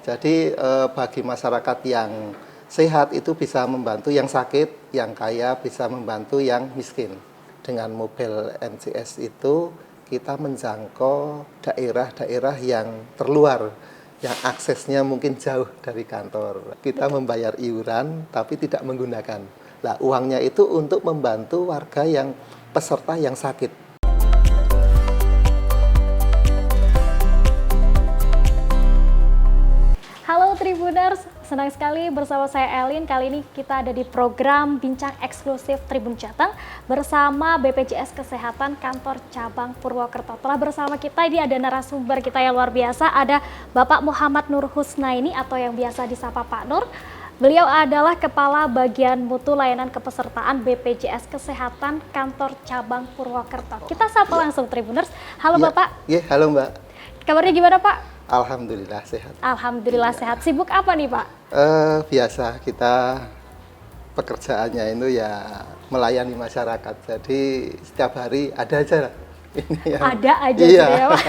Jadi bagi masyarakat yang sehat itu bisa membantu yang sakit, yang kaya bisa membantu yang miskin. Dengan mobil NCS itu kita menjangkau daerah-daerah yang terluar, yang aksesnya mungkin jauh dari kantor. Kita membayar iuran tapi tidak menggunakan. Nah, uangnya itu untuk membantu warga yang peserta yang sakit. Halo Tribuners, senang sekali bersama saya Elin. Kali ini kita ada di program Bincang Eksklusif Tribun Jateng bersama BPJS Kesehatan Kantor Cabang Purwokerto. Telah bersama kita ini ada narasumber kita yang luar biasa, ada Bapak Muhammad Nur Husnaini atau yang biasa disapa Pak Nur. Beliau adalah Kepala Bagian Mutu Layanan Kepesertaan BPJS Kesehatan Kantor Cabang Purwokerto. Kita sapa langsung Tribuners. Halo Ya, Bapak. Ya, halo Mbak. Kabarnya gimana Pak? Alhamdulillah sehat. Alhamdulillah sehat. Sibuk apa nih Pak? Biasa kita pekerjaannya itu ya melayani masyarakat. Jadi setiap hari ada aja lah. Ada aja iya. gitu ya Pak.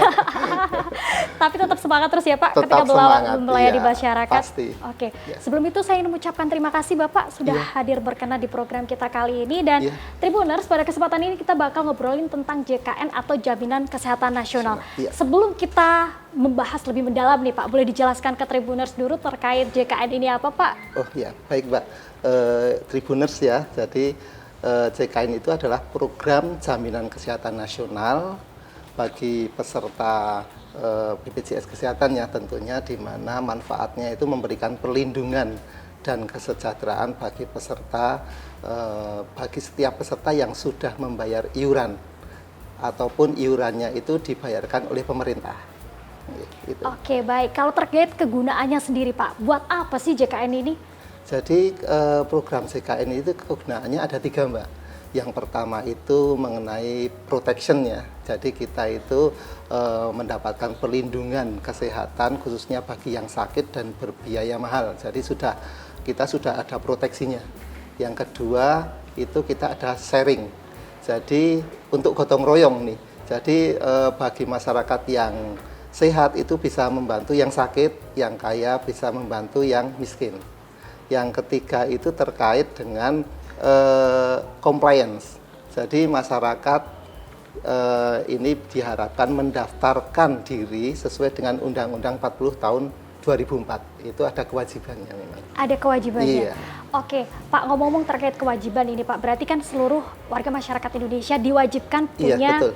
Tapi tetap semangat terus ya Pak Tetap ketika semangat, melayani iya, masyarakat. pasti. Oke. Iya. Sebelum itu saya ingin mengucapkan terima kasih Bapak sudah hadir berkenan di program kita kali ini. Dan Tribuners, pada kesempatan ini kita bakal ngobrolin tentang JKN atau Jaminan Kesehatan Nasional. Iya. Sebelum kita membahas lebih mendalam nih Pak, boleh dijelaskan ke Tribuners dulu terkait JKN ini apa Pak? Oh ya, baik Mbak. Tribuners ya, jadi JKN itu adalah program Jaminan Kesehatan Nasional bagi peserta BPJS Kesehatan ya tentunya, di mana manfaatnya itu memberikan perlindungan dan kesejahteraan bagi peserta, bagi setiap peserta yang sudah membayar iuran ataupun iurannya itu dibayarkan oleh pemerintah. Gitu. Oke, baik. Kalau terkait kegunaannya sendiri Pak, buat apa sih JKN ini? Jadi program JKN itu kegunaannya ada 3 Mbak. Yang pertama itu mengenai protection ya. Jadi kita itu mendapatkan perlindungan kesehatan khususnya bagi yang sakit dan berbiaya mahal. Jadi kita sudah ada proteksinya. Yang kedua itu kita ada sharing. Jadi untuk gotong royong nih. Jadi bagi masyarakat yang sehat itu bisa membantu yang sakit, yang kaya bisa membantu yang miskin. Yang ketiga itu terkait dengan compliance. Jadi masyarakat ini diharapkan mendaftarkan diri sesuai dengan Undang-Undang 40 tahun 2004. Itu ada kewajibannya memang. Ada kewajibannya? Iya. Oke, Pak, ngomong-ngomong terkait kewajiban ini Pak, berarti kan seluruh warga masyarakat Indonesia diwajibkan punya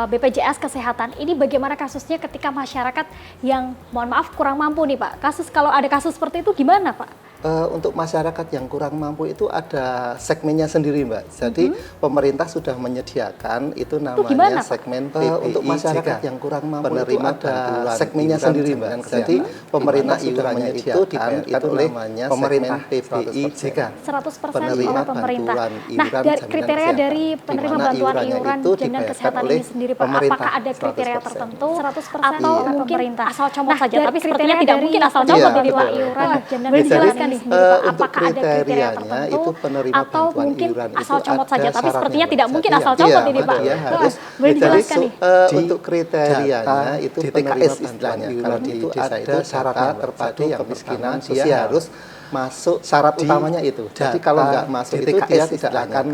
BPJS Kesehatan. Ini bagaimana kasusnya ketika masyarakat yang mohon maaf kurang mampu nih Pak? Kalau ada kasus seperti itu gimana Pak? Untuk masyarakat yang kurang mampu itu ada segmennya sendiri Mbak. Jadi pemerintah sudah menyediakan itu namanya segmen PPI. Untuk masyarakat yang kurang mampu penerima itu ada segmennya sendiri Mbak. Jadi pemerintah sudah menyediakan itu namanya pemerintah PPI JK. 100% oleh pemerintah. Nah, dari kriteria dari penerima bantuan iuran jaminan kesehatan ini sendiri Pak, apakah ada kriteria tertentu 100% atau mungkin asal comot saja? Tapi sepertinya tidak mungkin asal comot ini Pak iuran jaminan kesehatan. Untuk kriterianya itu penerima bantuan iuran itu asal comot saja, tapi sepertinya syaratnya, tidak mungkin asal comot ini Pak. Harus boleh dijelaskan nih. Untuk kriterianya itu penerima bantuan iuran itu ada syaratnya terpadu kemiskinan sosial, harus masuk syarat utamanya itu. Jadi kalau nggak masuk itu dia tidak akan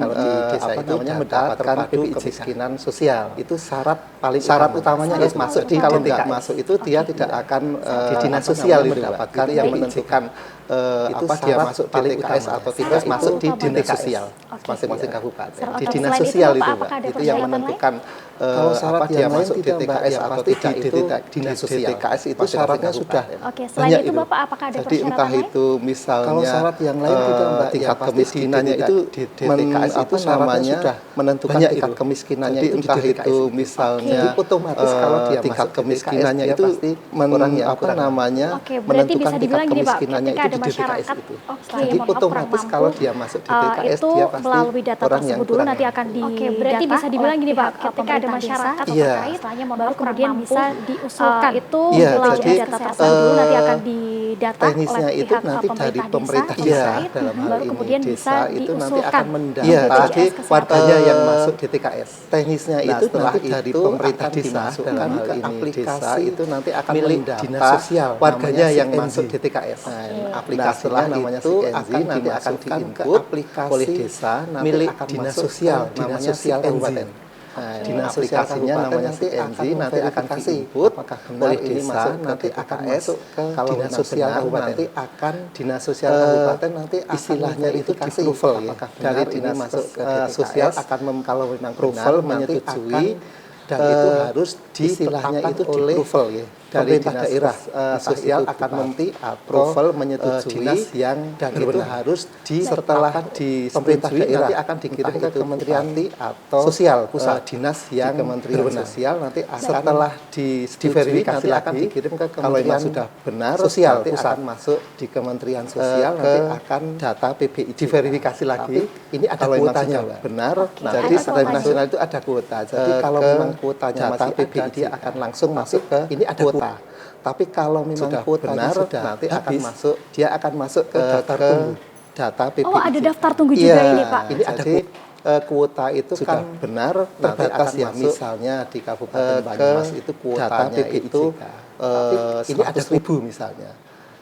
mendapatkan kemiskinan sosial. Itu syarat utamanya harus masuk. Jadi kalau nggak masuk itu dia tidak akan di dinas sosial mendapatkan yang menentukan dia masuk di TKS atau tidak masuk di dinas sosial masing-masing kabupaten. Di dinas sosial itu Pak, itu yang menentukan dia masuk di TKS atau tidak itu dinas sosial. TKS itu syaratnya sudah banyak itu Bapak, apakah ada jadi entah itu misalnya syarat yang lain tingkat kemiskinannya itu di TKS itu namanya sudah menentukan tingkat kemiskinannya itu entah itu misalnya otomatis kalau dia tingkat kemiskinannya itu menentukan tingkat kemiskinannya itu di TKS itu. Jadi otomatis kalau dia masuk di TKS itu dia pasti melalui data tersebut dulu nanti akan berarti bisa dibilang gini Pak, ketika ada masyarakat terkait baru kemudian bisa diusulkan itu melalui data tersebut dulu nanti akan didata teknisnya oleh itu pihak nanti dari pemerintah desa, desa dalam hal baru ini kemudian bisa itu nanti diusulkan akan mendaftar BPJS Kesehatan. warganya yang masuk di TKS. Teknisnya Nah, itu setelah nanti dari itu pemerintah akan desa dimasukkan dalam hal ke ini aplikasi desa itu nanti akan milik mendaftar dinas sosial warganya namanya yang CNZ. masuk di TKS. Oke. Aplikasinya Nah, namanya itu CNZ akan nanti akan dimasukkan ke diinput aplikasi oleh desa nanti milik akan dinas masuk sosial ke namanya dinas sosial CNZ. kabupaten. Nah, Dinas sosial aplikasinya kabupaten namanya nanti CNZ akan nanti akan verifikasi diinput apakah benar oleh ini desa masuk ke nanti akan TKS. masuk ke Kalau dinas memang sosial benar, kabupaten nanti akan dinas sosial kabupaten nanti akan istilahnya itu memverifikasi di approval ya. apakah Dari benar ini dinas masuk ke sosial sosial akan kalau memang approval benar menyetujui dan itu harus istilahnya ditetapkan itu di oleh approval ya. dari Pemerintah dinas daerah sosial itu akan bupati approval atau menyetujui dinas yang dan itu berwenang. harus Setelah di pemerintah pemerintah daerah nanti akan dikirim entah ke itu Kementerian bupati atau Sosial pusat dinas di yang Kementerian berwenang. Sosial nanti akan Setelah diverifikasi nanti akan lagi, dikirim ke kalau memang Kementerian sudah benar Sosial nanti pusat akan masuk di Kementerian Sosial ke nanti akan data PBIJ. diverifikasi lagi. Tapi ini ada kalau memang kuotanya, sudah Mbak. benar Oke, nanti ada secara kuotanya. nasional itu ada kuota. Jadi kalau ke memang kuotanya data masih ada PBIJ. dia akan langsung masuk ke ini ada kuota. Tapi kalau memang Sudah kuotanya benar, sudah nanti akan habis, masuk dia akan masuk ke daftar tunggu. data PBIJ. Oh, ada daftar tunggu juga ini, Pak. Ini ada kuota itu sudah kan benar nanti terbatas akan ya, masuk misalnya di Kabupaten Banyumas itu data kuotanya PBIJ. itu ini ada 100.000 misalnya.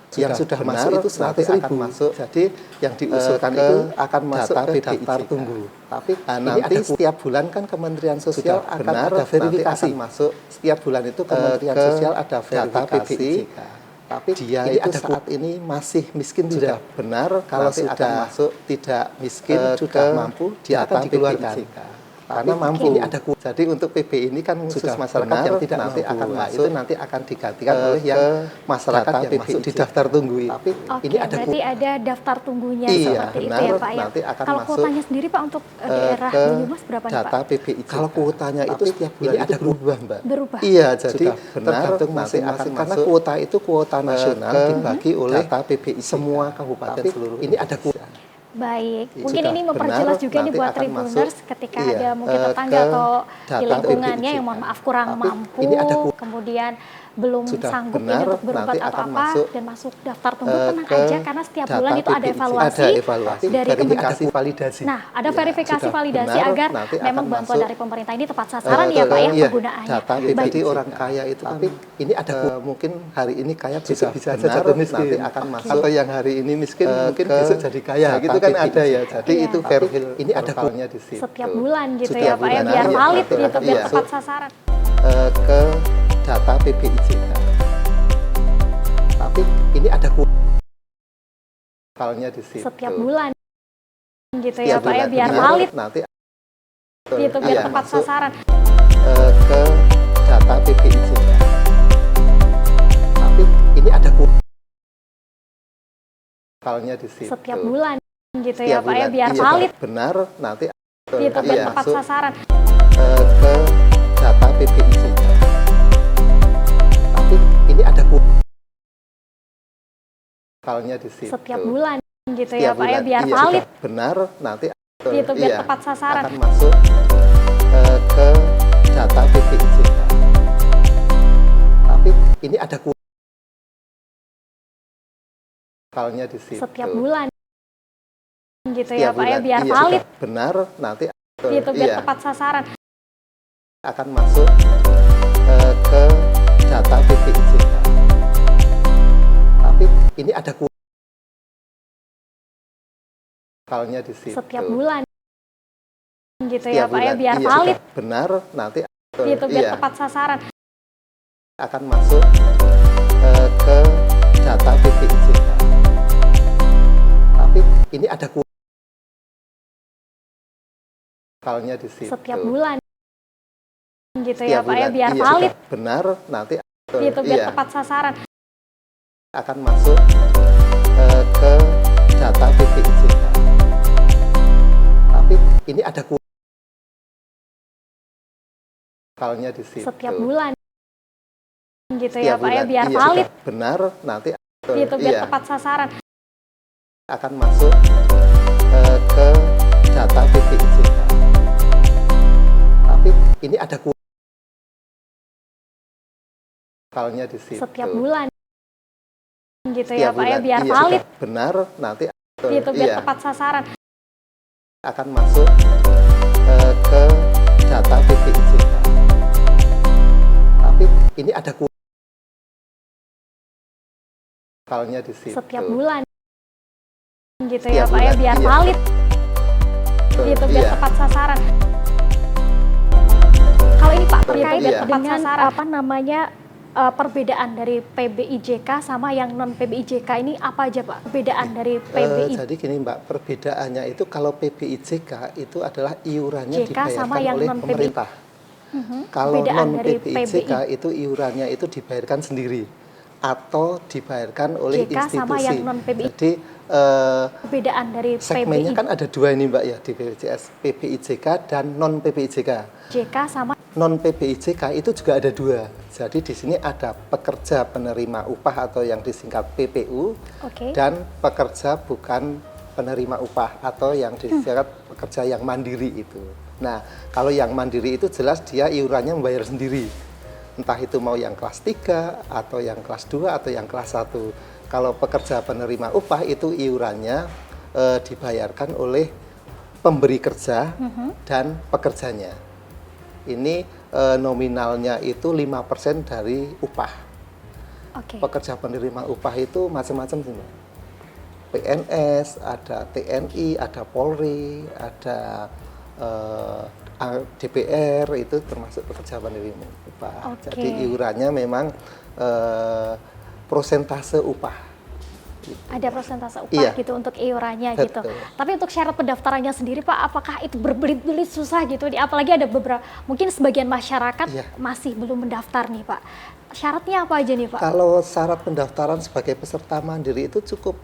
Sudah Yang sudah benar, masuk itu nanti 100.000 akan masuk. Jadi yang diusulkan ke itu akan masuk data ke PBIJ. daftar tunggu. Tapi ini nanti ada setiap bulan kan Kementerian Sosial sudah akan benar, ada verifikasi. nanti akan Masuk setiap bulan itu Kementerian ke Sosial ada data verifikasi. PBIJ. Tapi Dia ini itu ada saat ini masih miskin sudah tidak. benar, Kalau nanti sudah akan masuk tidak miskin ke sudah mampu dia akan data dikeluarkan. PBIJ. Karena mampu. ini ada Jadi untuk PB ini kan khusus Sudah masyarakat benar, yang tidak nanti mampu. akan Nah, masuk itu nanti akan digantikan oleh yang ke masyarakat data yang masuk di PBIJ. daftar tunggu. Tapi Oke, ini ada berarti ada daftar tunggunya Iya, seperti benar, itu ya, Pak ya. nanti akan Kalau masuk, kuotanya sendiri, Pak, untuk daerah ke Banyumas berapa nih, Pak? data PBIJ. Kalau kuotanya itu Tapi setiap bulan ini itu ada berubah, Mbak. Berubah. Iya, jadi Sudah benar, tergantung nanti akan masing-masing karena masuk kuota itu kuota nasional ke dibagi oleh data PBIJ. semua kabupaten Tapi seluruh ini ada Indonesia. Baik, Sudah mungkin ini memperjelas benar, juga nih nanti buat akan Tribuners masuk, ketika iya, ada mungkin tetangga ke atau di data lingkungannya PBIJ. yang mohon maaf kurang Tapi mampu, ini ada kemudian belum Sudah sanggup ini benar, untuk berobat nanti atau akan apa masuk, dan masuk daftar tunggu, tenang ke aja karena setiap data bulan itu ada PBIJ. evaluasi, Ada evaluasi, dari verifikasi Kementerian. validasi. Nah, ada Ya, verifikasi sudah validasi benar, agar nanti akan memang bantuan masuk, dari pemerintah ini tepat sasaran ya Pak ya iya, penggunaannya. data Baik. jadi orang kaya itu Tapi kan ini ada mungkin hari ini kaya Sudah besok bisa benar, jatuh miskin. nanti akan Oke. masuk atau yang hari ini miskin mungkin ke besok jadi kaya data gitu kan PBIJ. ada ya. Jadi Iya. itu Tapi ini ada portalnya di situ. Setiap bulan gitu Setiap ya Pak ya bulan, biar iya, valid betul. gitu biar Iya. tepat sasaran. Ke data PBIJ. Tapi ini ada portalnya di situ. Setiap bulan gitu Setiap ya Pak ya bulan, biar benar, valid nanti gitu biar iya, tepat masuk, sasaran. ke data PBIJ. Tapi ini ada portalnya di situ. Setiap bulan gitu Setiap ya Pak ya bulan, biar iya, valid benar nanti gitu biar iya, tepat masuk, sasaran. ke data PBIJ. Tapi ini ada portalnya di situ. Setiap bulan gitu Setiap ya Pak ya bulan, biar iya, valid benar nanti gitu biar iya, tepat sasaran. akan masuk ke data PBIJ. Tapi ini ada portalnya di situ. Setiap bulan gitu Setiap ya Pak ya bulan, biar iya, valid benar nanti gitu biar iya, tepat sasaran. akan masuk ke data PBIJ. Tapi ini ada portalnya di situ. Setiap bulan gitu Setiap ya Pak ya bulan, biar iya, valid benar nanti gitu biar iya, tepat sasaran. akan masuk ke data PBIJ. Tapi ini ada portalnya di situ. Setiap bulan gitu Setiap ya Pak ya bulan, biar iya, valid benar nanti gitu biar iya, tepat sasaran. akan masuk ke data PBIJ. Tapi ini ada portalnya di situ. Setiap bulan gitu Setiap ya Pak ya bulan, biar iya, valid benar nanti gitu biar iya, tepat sasaran. akan masuk ke data PBIJ. Tapi ini ada portalnya di situ. Setiap bulan gitu ya Pak ya, biar iya, valid benar nanti gitu, biar iya, tepat sasaran. akan masuk ke data BPIJK. Tapi ini ada kuartalnya di situ. Setiap bulan gitu Setiap ya Pak ya, bulan, biar iya. valid gitu, biar Iya. tepat sasaran. Kalau ini Pak terkait Iya. dengan apa namanya perbedaan dari PBIJK sama yang non PBIJK ini apa aja Pak? Perbedaan dari PBI Jadi gini Mbak, perbedaannya itu kalau PBIJK itu adalah iurannya JK dibayarkan sama yang oleh non-PBI. pemerintah. Kalau Perbedaan non dari PBIJK itu iurannya itu dibayarkan sendiri atau dibayarkan oleh JK institusi. sama yang non-PBI. Jadi perbedaan dari segmennya PBI. kan ada dua ini Mbak ya di BPJS, PBIJK dan non PBIJK. JK sama Non PBIJK itu juga ada dua. Jadi di sini ada pekerja penerima upah atau yang disingkat PPU Oke. dan pekerja bukan penerima upah atau yang disingkat pekerja yang mandiri itu. Nah, kalau yang mandiri itu jelas dia iurannya membayar sendiri. Entah itu mau yang kelas 3 atau yang kelas 2 atau yang kelas 1. Kalau pekerja penerima upah itu iurannya dibayarkan oleh pemberi kerja dan pekerjanya. Ini nominalnya itu 5% dari upah. Oke. Pekerja penerima upah itu macam-macam sih Mbak. PNS, ada TNI, ada Polri, ada DPR, itu termasuk pekerja penerima upah. Oke. Jadi iurannya memang prosentase upah. Ada persentase upah Iya. gitu untuk iurannya Betul. gitu. Tapi untuk syarat pendaftarannya sendiri Pak, apakah itu berbelit-belit susah gitu? Apalagi ada beberapa, mungkin sebagian masyarakat Iya. masih belum mendaftar nih Pak. Syaratnya apa aja nih Pak? Kalau syarat pendaftaran sebagai peserta mandiri itu cukup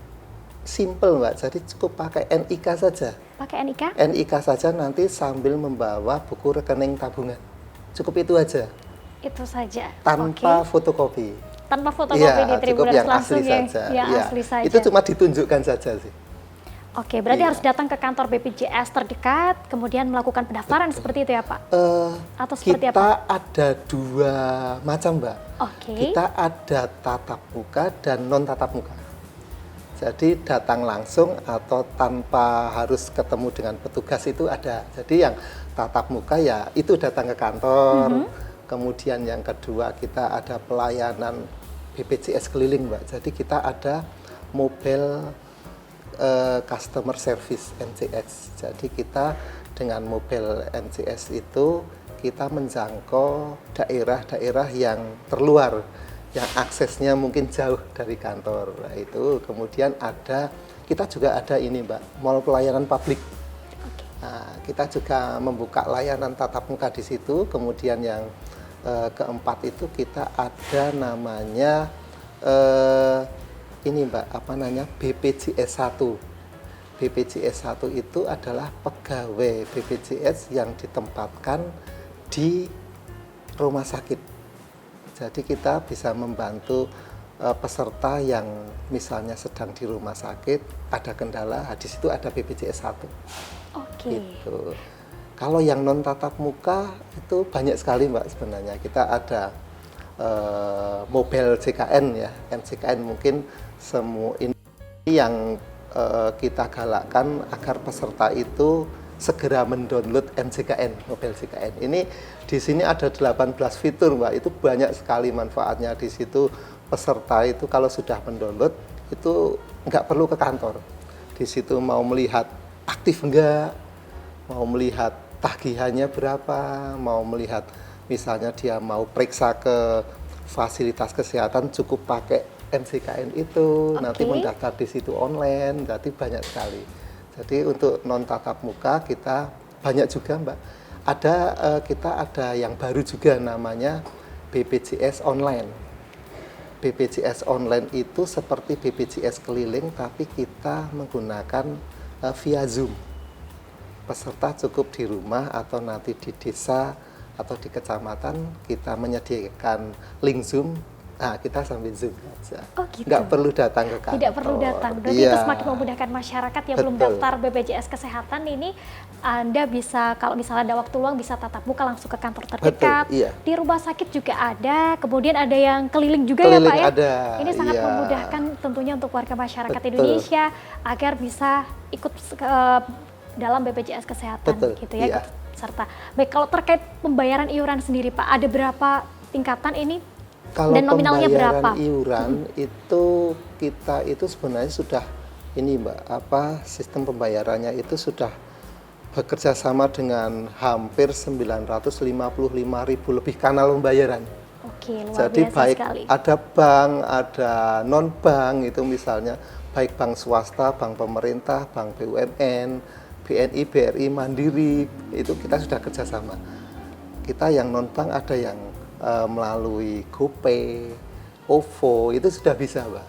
simple Mbak, jadi cukup pakai NIK saja. Pakai NIK? NIK saja nanti sambil membawa buku rekening tabungan. Cukup itu aja, Itu saja. tanpa Oke. fotokopi. Tanpa fotokopi di cukup Tribuners yang langsung asli ya. saja. Ya, Iya. asli saja. Itu cuma ditunjukkan saja sih. Oke, berarti Iya. harus datang ke kantor BPJS terdekat, kemudian melakukan pendaftaran seperti itu ya Pak? Atau seperti Kita ada dua macam Mbak. Oke. Kita ada tatap muka dan non tatap muka. Jadi datang langsung atau tanpa harus ketemu dengan petugas itu ada. Jadi yang tatap muka ya itu datang ke kantor. Kemudian yang kedua kita ada pelayanan BPJS keliling Mbak. Jadi kita ada mobile customer service NCS. Jadi kita dengan mobile NCS itu kita menjangkau daerah-daerah yang terluar, yang aksesnya mungkin jauh dari kantor. Nah, itu kemudian kita juga ada ini Mbak, mall pelayanan publik. Nah, kita juga membuka layanan tatap muka di situ. Kemudian yang keempat itu kita ada namanya ini Mbak, apa namanya, BPJS 1. BPJS 1 itu adalah pegawai BPJS yang ditempatkan di rumah sakit. Jadi kita bisa membantu peserta yang misalnya sedang di rumah sakit, ada kendala, di situ ada BPJS 1. Oke. Gitu. Kalau yang non tatap muka itu banyak sekali Mbak sebenarnya. Kita ada mobile CKN ya, MCKN mungkin semua ini yang kita galakkan agar peserta itu segera mendownload MCKN, mobile CKN. Ini di sini ada 18 fitur Mbak, itu banyak sekali manfaatnya. Di situ peserta itu kalau sudah mendownload itu nggak perlu ke kantor. Di situ mau melihat aktif enggak, mau melihat tagihannya berapa, mau melihat misalnya dia mau periksa ke fasilitas kesehatan cukup pakai MCKN itu, nanti mendaftar di situ online, jadi banyak sekali. Jadi untuk non tatap muka kita banyak juga Mbak. Kita ada yang baru juga namanya BPJS online. BPJS online itu seperti BPJS keliling tapi kita menggunakan via Zoom. Peserta cukup di rumah atau nanti di desa atau di kecamatan kita menyediakan link Zoom Nah, kita sambil Zoom aja. Oh gitu. Nggak perlu datang ke kantor. Tidak perlu datang. Berarti itu semakin memudahkan masyarakat yang belum daftar BPJS Kesehatan ini. Anda bisa, kalau misalnya ada waktu luang, bisa tatap muka langsung ke kantor terdekat. Betul, iya. Di rumah sakit juga ada. Kemudian ada yang keliling juga Keliling ya Pak ya. ada, Ini sangat iya. memudahkan tentunya untuk warga masyarakat Betul. Indonesia agar bisa ikut dalam BPJS Kesehatan Betul, gitu ya. iya. Ikut serta. Baik, kalau terkait pembayaran iuran sendiri Pak, ada berapa tingkatan ini? Kalau Dan nominalnya pembayaran berapa? iuran itu kita itu sebenarnya sudah ini Mbak, sistem pembayarannya itu sudah bekerja sama dengan hampir 955.000 lebih kanal pembayaran. Oke, luar Jadi biasa baik sekali. ada bank, ada non bank itu misalnya baik bank swasta, bank pemerintah, bank BUMN, BNI, BRI, Mandiri itu kita sudah kerjasama. Kita yang non bank ada yang melalui GoPay, OVO itu sudah bisa Mbak.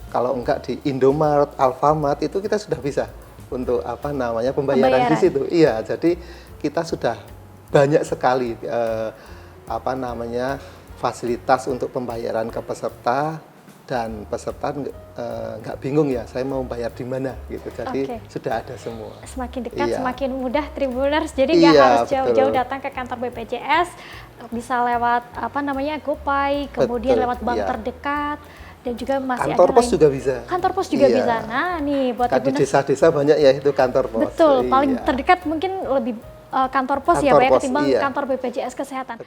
Kalau enggak di Indomaret, Alfamart itu kita sudah bisa untuk pembayaran di situ. Iya, jadi kita sudah banyak sekali fasilitas untuk pembayaran ke peserta dan peserta nggak bingung ya saya mau bayar di mana gitu. Jadi sudah ada semua. Semakin dekat Iya. semakin mudah Tribuners. Jadi nggak Iya, harus jauh-jauh betul. datang ke kantor BPJS, bisa lewat GoPay, kemudian Betul, lewat bank iya. terdekat dan juga masih Kantor ada pos lain. juga bisa. Kantor pos juga Iya. bisa. Nah, nih buat Kan di Tribuners. desa-desa banyak ya itu kantor pos. Betul, paling Iya. terdekat mungkin lebih kantor pos ya Kantor Pak ya, pos, ketimbang iya. kantor BPJS Kesehatan.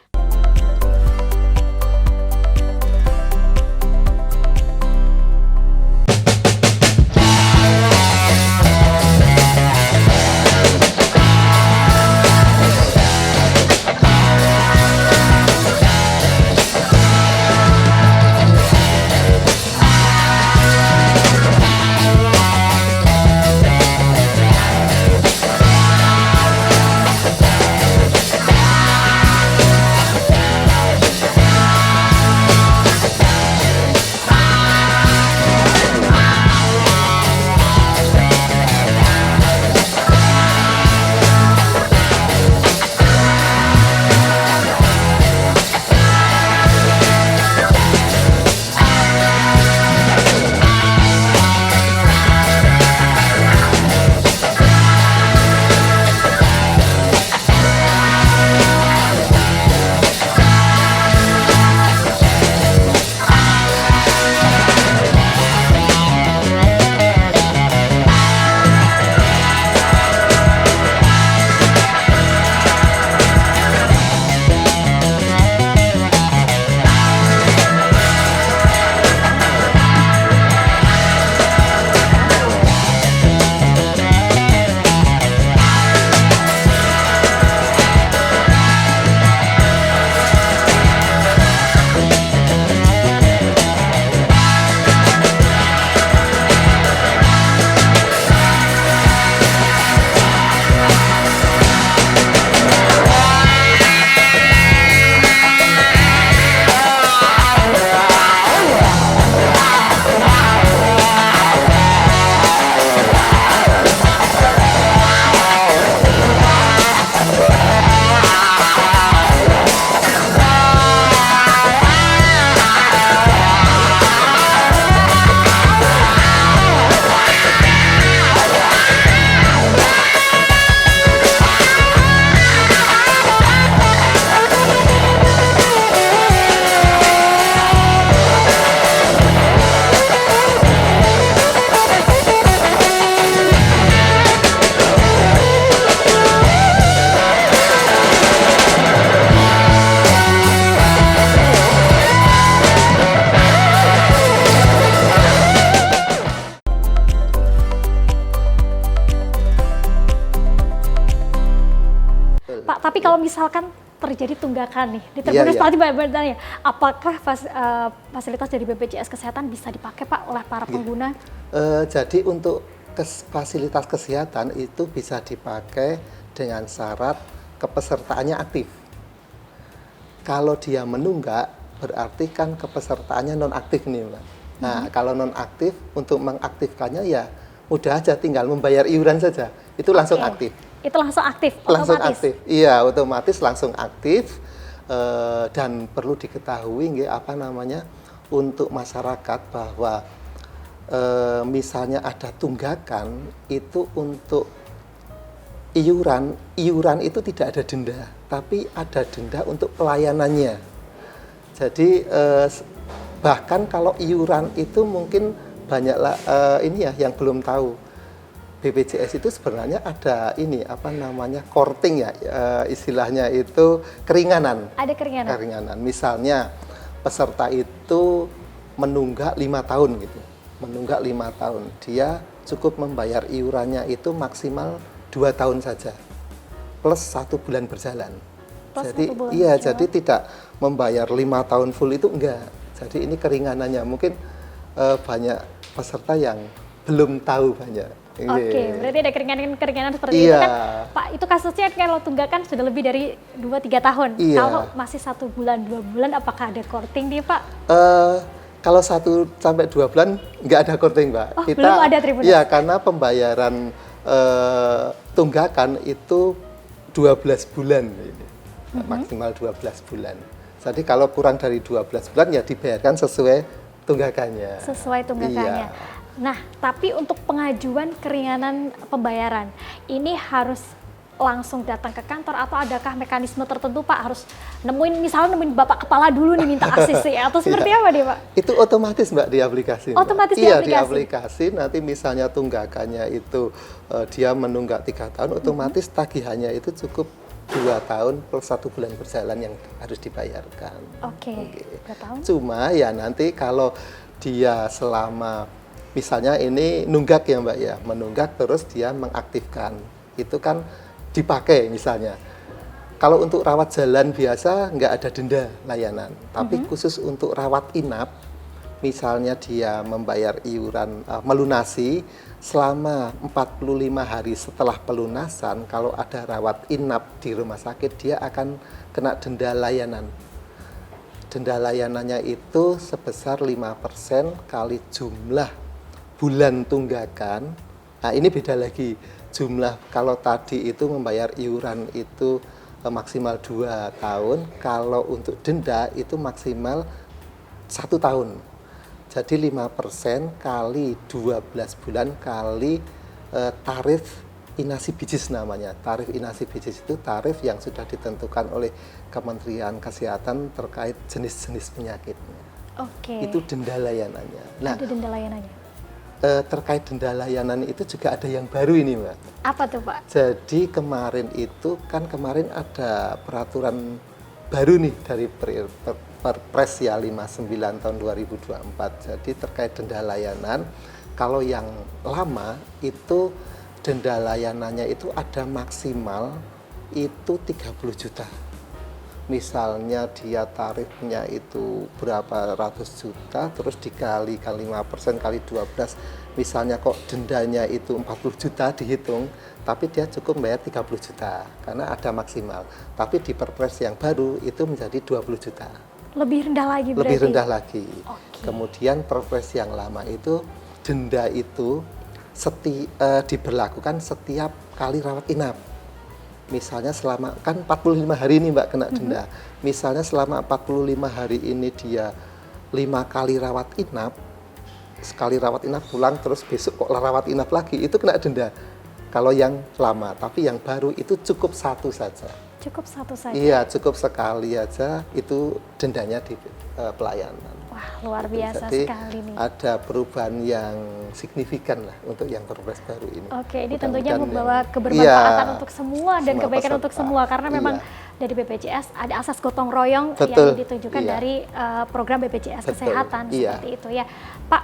Pak, tapi kalau misalkan terjadi tunggakan nih di Tribuners, Iya, iya. tadi bertanya, apakah fasilitas dari BPJS Kesehatan bisa dipakai Pak oleh para pengguna? Jadi untuk fasilitas kesehatan itu bisa dipakai dengan syarat kepesertaannya aktif. Kalau dia menunggak, berarti kan kepesertaannya non aktif nih, Mbak. Nah, kalau non aktif, untuk mengaktifkannya ya mudah aja, tinggal membayar iuran saja, itu langsung Oke. aktif. Itu langsung aktif, Langsung otomatis. aktif, iya otomatis langsung aktif. Dan perlu diketahui untuk masyarakat bahwa misalnya ada tunggakan itu untuk iuran itu tidak ada denda, tapi ada denda untuk pelayanannya. Jadi bahkan kalau iuran itu mungkin banyaklah ini ya yang belum tahu. BPJS itu sebenarnya ada ini apa namanya korting ya, istilahnya itu keringanan. Ada keringanan. Keringanan. Misalnya peserta itu menunggak 5 tahun gitu. Menunggak 5 tahun, dia cukup membayar iurannya itu maksimal 2 tahun saja. Plus 1 bulan berjalan. Plus Jadi 1 bulan iya, berjalan. jadi tidak membayar 5 tahun full itu enggak. Jadi ini keringanannya. Mungkin banyak peserta yang belum tahu banyak. Oke, berarti ada keringanan-keringanan seperti Iya. itu kan, Pak. Itu kasusnya kalau tunggakan sudah lebih dari 2-3 tahun. Iya. Kalau masih 1 bulan, 2 bulan, apakah ada korting nih, Pak? Kalau 1 sampai 2 bulan nggak ada korting, Mbak. Oh, belum ada Tribuners. Iya, karena pembayaran tunggakan itu 12 bulan ini. Maksimal 12 bulan. Jadi kalau kurang dari 12 bulan ya dibayarkan sesuai tunggakannya. Sesuai tunggakannya. Iya. Nah, tapi untuk pengajuan keringanan pembayaran, ini harus langsung datang ke kantor atau adakah mekanisme tertentu, Pak? Harus misalnya nemuin Bapak Kepala dulu nih minta ACC atau seperti Iya. apa nih, Pak? Itu otomatis, Mbak, di aplikasi. Mbak. Otomatis di iya, aplikasi? di aplikasi. Nanti misalnya tunggakannya itu dia menunggak 3 tahun, otomatis tagihannya itu cukup 2 tahun plus 1 bulan berjalan yang harus dibayarkan. Oke. 2 tahun. Cuma ya nanti kalau dia selama misalnya ini nunggak ya Mbak ya, menunggak terus dia mengaktifkan, itu kan dipakai misalnya. Kalau untuk rawat jalan biasa nggak ada denda layanan, tapi khusus untuk rawat inap, misalnya dia membayar iuran, melunasi selama 45 hari setelah pelunasan, kalau ada rawat inap di rumah sakit, dia akan kena denda layanan. Denda layanannya itu sebesar 5% kali jumlah bulan tunggakan. Nah, ini beda lagi. Jumlah kalau tadi itu membayar iuran itu maksimal 2 tahun, kalau untuk denda itu maksimal 1 tahun. Jadi 5% kali 12 bulan kali tarif inasi bijis namanya. Tarif inasi bijis itu tarif yang sudah ditentukan oleh Kementerian Kesehatan terkait jenis-jenis penyakitnya. Oke. Itu denda layanannya. Nah, Ada denda layanannya. terkait denda layanan itu juga ada yang baru ini, Mbak. Apa tuh, Pak? Jadi kemarin ada peraturan baru nih dari Perpres ya 59 tahun 2024. Jadi terkait denda layanan, kalau yang lama itu denda layanannya itu ada maksimal itu 30 juta. Misalnya dia tarifnya itu berapa ratus juta, terus dikali 5% kali 12, misalnya kok dendanya itu 40 juta dihitung, tapi dia cukup bayar 30 juta, karena ada maksimal. Tapi di Perpres yang baru itu menjadi 20 juta. Lebih rendah lagi berarti? Lebih rendah lagi. Oke. Kemudian Perpres yang lama itu, denda itu diberlakukan setiap kali rawat inap. Misalnya selama, kan 45 hari ini Mbak kena denda. Misalnya selama 45 hari ini dia 5 kali rawat inap, sekali rawat inap pulang terus besok kok rawat inap lagi, itu kena denda. Kalau yang lama, tapi yang baru itu cukup 1 saja. Cukup 1 saja? Iya, cukup sekali aja itu dendanya di pelayanan. Wah, luar biasa Jadi, sekali nih. ada perubahan yang signifikan lah untuk yang Perpres baru ini. Oke, ini tentunya Mudah-mudahan membawa yang- kebermanfaatan Iya, untuk semua dan semua kebaikan untuk peserta. semua, karena memang Iya. dari BPJS ada asas gotong royong Betul, yang ditunjukkan iya. dari program BPJS Betul, Kesehatan iya. seperti itu ya. Pak,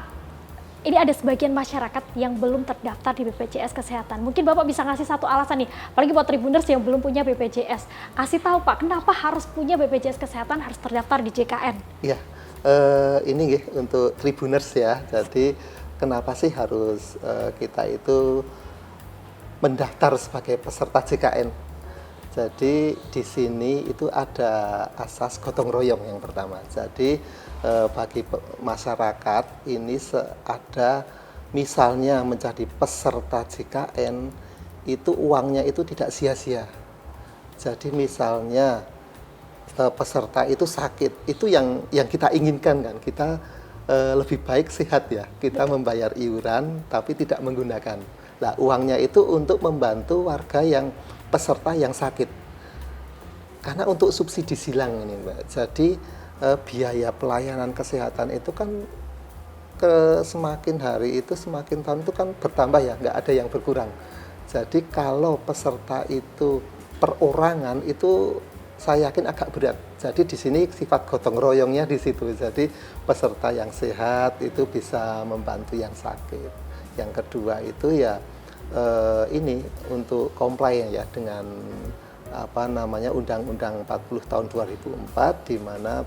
ini ada sebagian masyarakat yang belum terdaftar di BPJS Kesehatan. Mungkin Bapak bisa ngasih satu alasan nih, apalagi buat Tribuners yang belum punya BPJS. Kasih tahu Pak, kenapa harus punya BPJS Kesehatan, harus terdaftar di JKN? Iya, ini nggih untuk Tribuners ya. Jadi kenapa sih harus kita itu mendaftar sebagai peserta JKN? Jadi di sini itu ada asas gotong royong yang pertama. Jadi bagi masyarakat ini ada misalnya menjadi peserta JKN itu uangnya itu tidak sia-sia. Jadi misalnya peserta itu sakit, itu yang kita inginkan kan. Kita lebih baik sehat ya, kita membayar iuran tapi tidak menggunakan. Nah, uangnya itu untuk membantu warga yang peserta yang sakit. Karena untuk subsidi silang ini Mbak, jadi biaya pelayanan kesehatan itu kan semakin hari itu, semakin tahun itu kan bertambah ya, nggak ada yang berkurang. Jadi kalau peserta itu perorangan itu saya yakin agak berat. Jadi di sini sifat gotong royongnya di situ. Jadi peserta yang sehat itu bisa membantu yang sakit. Yang kedua itu ya ini untuk comply ya dengan Undang-Undang 40 tahun 2004 di mana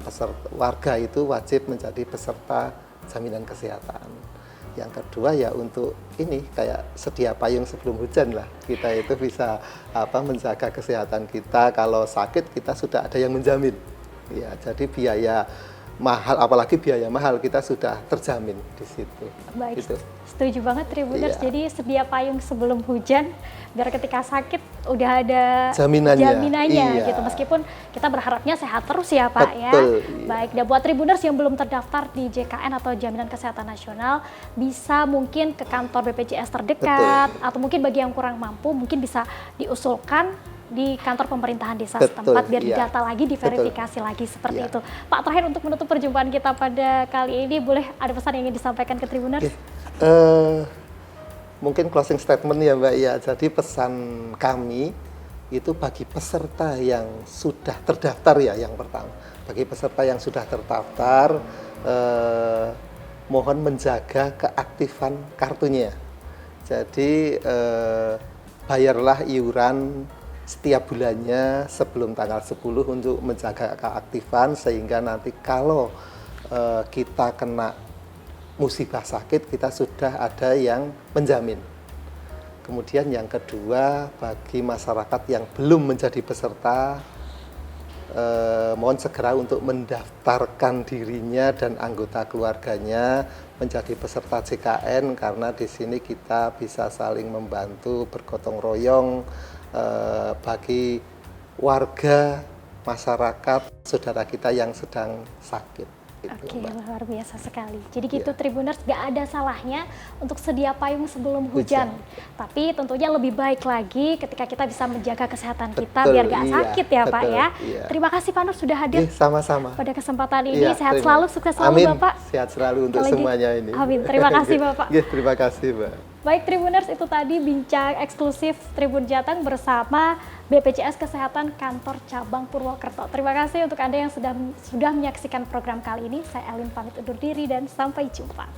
warga itu wajib menjadi peserta jaminan kesehatan. Yang kedua ya untuk ini kayak sedia payung sebelum hujan lah. Kita itu bisa menjaga kesehatan kita, kalau sakit kita sudah ada yang menjamin. Ya, jadi biaya mahal, apalagi biaya mahal kita sudah terjamin di situ. Baik, gitu. Setuju banget Tribuners. Iya. Jadi sedia payung sebelum hujan, biar ketika sakit udah ada Jaminannya. Iya. gitu. Meskipun kita berharapnya sehat terus ya Pak. Betul, ya. iya. Baik, dan buat Tribuners yang belum terdaftar di JKN atau Jaminan Kesehatan Nasional, bisa mungkin ke kantor BPJS terdekat, atau mungkin bagi yang kurang mampu, mungkin bisa diusulkan di kantor pemerintahan desa setempat biar didata lagi, diverifikasi lagi seperti itu. Pak, terakhir untuk menutup perjumpaan kita pada kali ini, boleh ada pesan yang ingin disampaikan ke Tribuners? Mungkin closing statement ya Mbak ya. Jadi pesan kami itu bagi peserta yang sudah terdaftar ya, yang pertama. Bagi peserta yang sudah terdaftar, mohon menjaga keaktifan kartunya. Jadi bayarlah iuran setiap bulannya sebelum tanggal 10 untuk menjaga keaktifan, sehingga nanti kalau kita kena musibah sakit kita sudah ada yang menjamin. Kemudian yang kedua, bagi masyarakat yang belum menjadi peserta, mohon segera untuk mendaftarkan dirinya dan anggota keluarganya menjadi peserta JKN, karena di sini kita bisa saling membantu, bergotong royong bagi warga, masyarakat, saudara kita yang sedang sakit. Oke, luar biasa sekali. Jadi gitu Tribuners, gak ada salahnya untuk sedia payung sebelum hujan. Tapi tentunya lebih baik lagi ketika kita bisa menjaga kesehatan kita biar gak sakit ya Pak ya. Terima kasih Pak Nur sudah hadir. Sama-sama. Pada kesempatan ini, sehat selalu, sukses selalu Bapak. Sehat selalu untuk semuanya ini. Amin, terima kasih Bapak. Terima kasih Mbak. Baik Tribuners, itu tadi bincang eksklusif Tribun Jateng bersama BPJS Kesehatan Kantor Cabang Purwokerto. Terima kasih untuk Anda yang sudah menyaksikan program kali ini. Saya Elin pamit undur diri dan sampai jumpa.